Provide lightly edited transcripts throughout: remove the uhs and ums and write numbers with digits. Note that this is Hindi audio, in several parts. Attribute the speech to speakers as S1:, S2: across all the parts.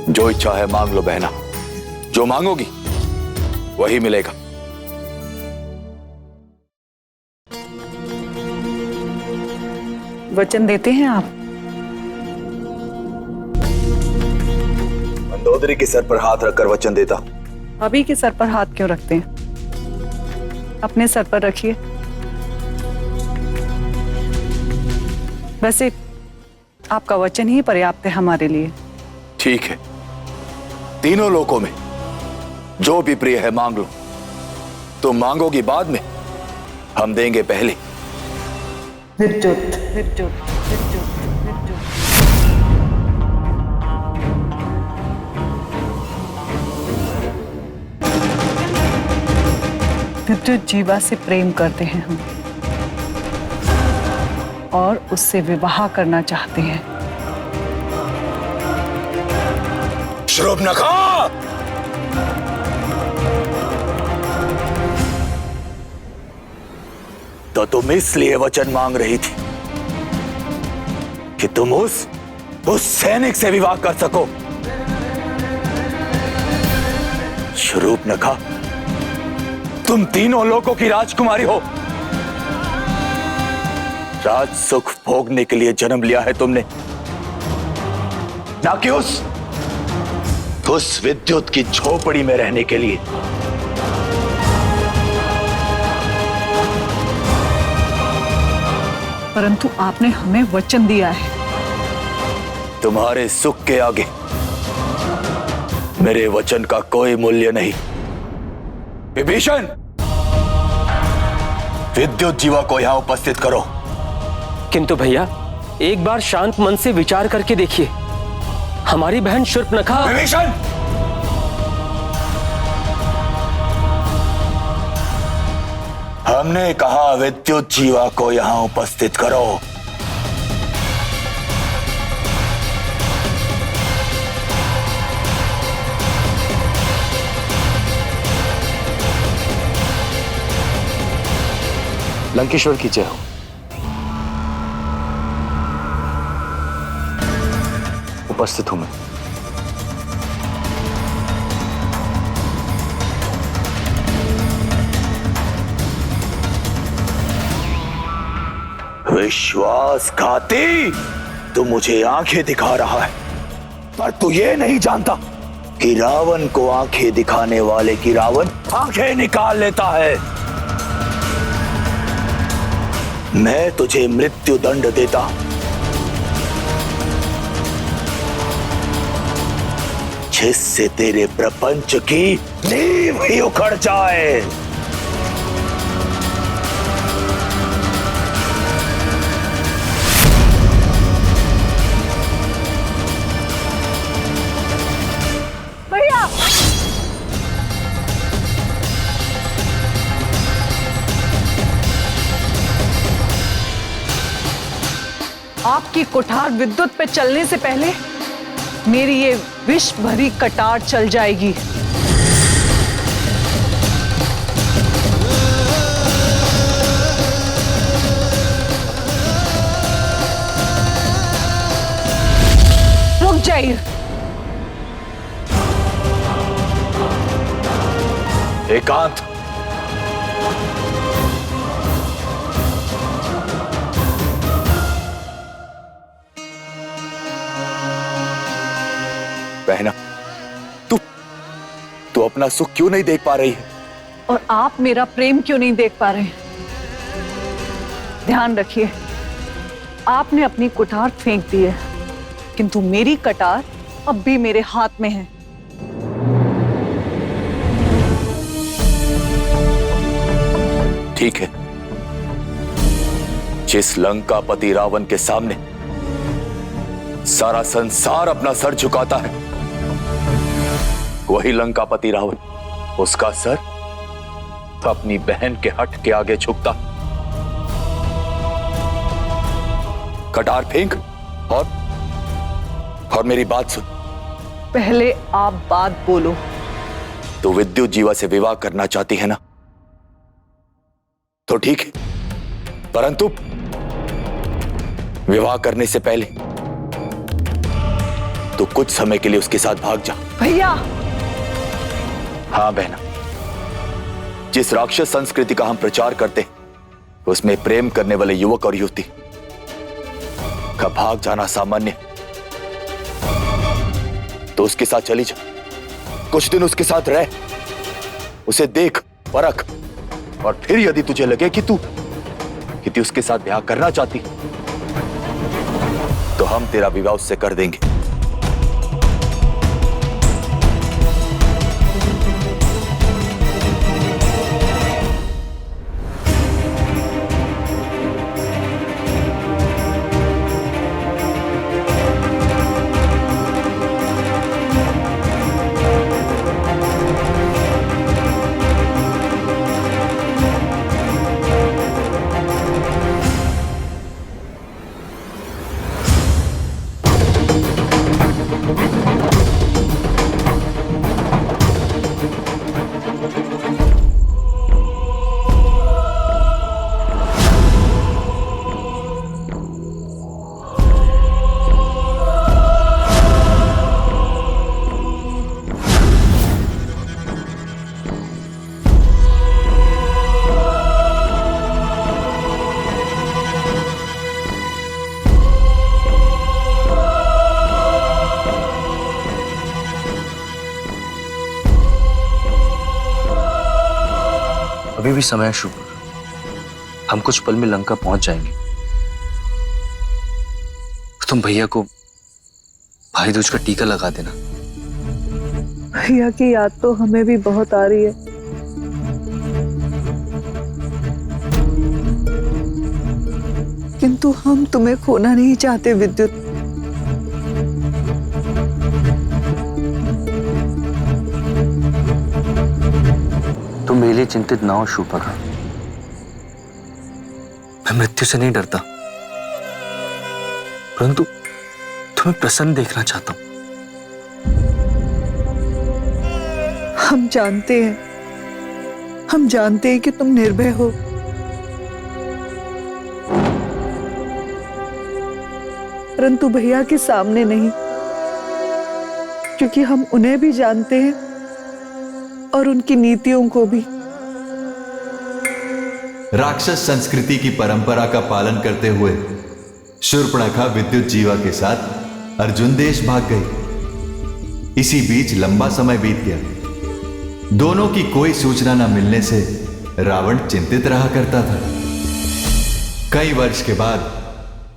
S1: जो इच्छा है मांग लो बहना, जो मांगोगी वही मिलेगा।
S2: वचन देते हैं आप?
S1: मंदोदरी के सर पर हाथ रखकर वचन देता।
S2: अभी के सर पर हाथ क्यों रखते हैं? अपने सर पर रखिए। वैसे आपका वचन ही पर्याप्त है हमारे लिए।
S1: ठीक है, तीनों लोकों में जो भी प्रिय है मांग लो। तुम मांगोगी बाद में, हम देंगे पहले।
S2: विद्युत, विद्युत, विद्युत, विद्युत। विद्युत जीवा से प्रेम करते हैं हम और उससे विवाह करना चाहते हैं।
S1: शूर्पणखा! तो तुम इसलिए वचन मांग रही थी कि तुम उस सैनिक से विवाह कर सको। शूर्पणखा, तुम तीनों लोगों की राजकुमारी हो। राज सुख भोगने के लिए जन्म लिया है तुमने, ना कि उस विद्युत की झोपड़ी में रहने के लिए।
S2: परंतु आपने हमें वचन दिया है।
S1: तुम्हारे सुख के आगे मेरे वचन का कोई मूल्य नहीं। विभीषण, विद्युत जीवा को यहां उपस्थित करो।
S3: किंतु भैया, एक बार शांत मन से विचार करके देखिए। हमारी बहन शूर्पणखा।
S1: विभीषण, हमने कहा विद्युत जीवा को यहां उपस्थित करो।
S3: लंकेश्वर की जय हो। उपस्थित हूं मैं।
S1: विश्वासघाती, तू मुझे आंखें दिखा रहा है, पर तू ये नहीं जानता कि रावण को आंखें दिखाने वाले की रावण आंखें निकाल लेता है। मैं तुझे मृत्यु दंड देता, जिससे तेरे प्रपंच की नींव ही उखड़ जाए।
S2: भैया, आपकी कुठार विद्युत पे चलने से पहले मेरी ये विष भरी कटार चल जाएगी। रुक जाइए।
S1: एकांत, बहना, तू अपना सुख क्यों नहीं देख पा रही है?
S2: और आप मेरा प्रेम क्यों नहीं देख पा रहे हैं? ध्यान रखिए, आपने अपनी कुठार फेंक दी है, किंतु मेरी कटार अब भी मेरे हाथ में है।
S1: ठीक है, जिस लंकापति रावण के सामने सारा संसार अपना सर झुकाता है, वही लंकापति रावण, उसका सर अपनी बहन के हट के आगे झुकता। कटार फेंक और मेरी बात सुन।
S2: पहले आप बात बोलो।
S1: तू विद्युत जीवा से विवाह करना चाहती है ना, तो ठीक है, परंतु विवाह करने से पहले तू कुछ समय के लिए उसके साथ भाग जा।
S2: भैया।
S1: हाँ बहना, जिस राक्षस संस्कृति का हम प्रचार करते हैं, उसमें प्रेम करने वाले युवक और युवती का भाग जाना सामान्य, तो उसके साथ चली जा, कुछ दिन उसके साथ रह, उसे देख परख, और फिर यदि तुझे लगे कि तू उसके साथ ब्याह करना चाहती, तो हम तेरा विवाह उससे कर देंगे।
S4: अभी भी समय है शुभ, हम कुछ पल में लंका पहुंच जाएंगे। तुम भैया को भाई दूज का टीका लगा देना।
S2: भैया की याद तो हमें भी बहुत आ रही है। किंतु हम तुम्हें खोना नहीं चाहते विद्युत।
S4: तुम मेरे लिए चिंतित ना हो शूर्पणखा, मैं मृत्यु से नहीं डरता, परंतु तुम्हें प्रसन्न देखना चाहता हूं।
S2: हम जानते हैं कि तुम निर्भय हो, परंतु भैया के सामने नहीं, क्योंकि हम उन्हें भी जानते हैं और उनकी नीतियों को भी।
S5: राक्षस संस्कृति की परंपरा का पालन करते हुए शूर्पणखा विद्युत जीवा के साथ अर्जुन देश भाग गई। इसी बीच लंबा समय बीत गया। दोनों की कोई सूचना न मिलने से रावण चिंतित रहा करता था। कई वर्ष के बाद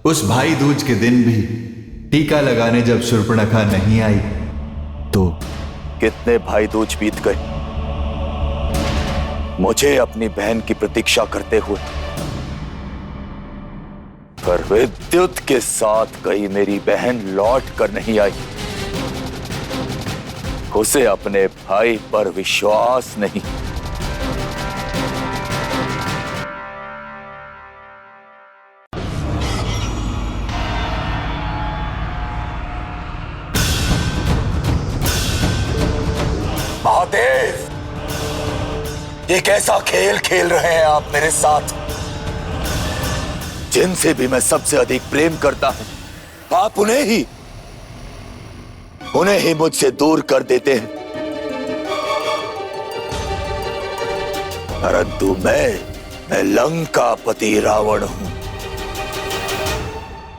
S5: उस भाई दूज के दिन भी टीका लगाने जब शूर्पणखा नहीं आई तो
S1: कितने भाई दूज बीत गए मुझे अपनी बहन की प्रतीक्षा करते हुए, पर विद्युत के साथ कहीं मेरी बहन लौट कर नहीं आई। उसे अपने भाई पर विश्वास नहीं। महादेव, ये कैसा खेल खेल रहे हैं आप मेरे साथ? जिनसे भी मैं सबसे अधिक प्रेम करता हूं, आप उन्हें ही मुझसे दूर कर देते हैं। परंतु मैं लंकापति रावण हूं।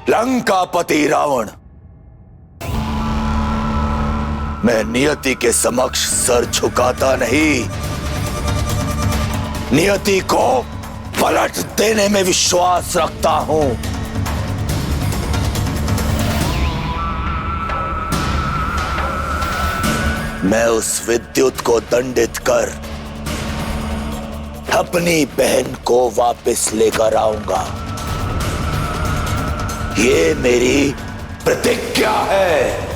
S1: लंकापति रावण। मैं नियति के समक्ष सर झुकाता नहीं, नियति को पलट देने में विश्वास रखता हूं। मैं उस विद्युत को दंडित कर अपनी बहन को वापस लेकर आऊंगा। ये मेरी प्रतिज्ञा है।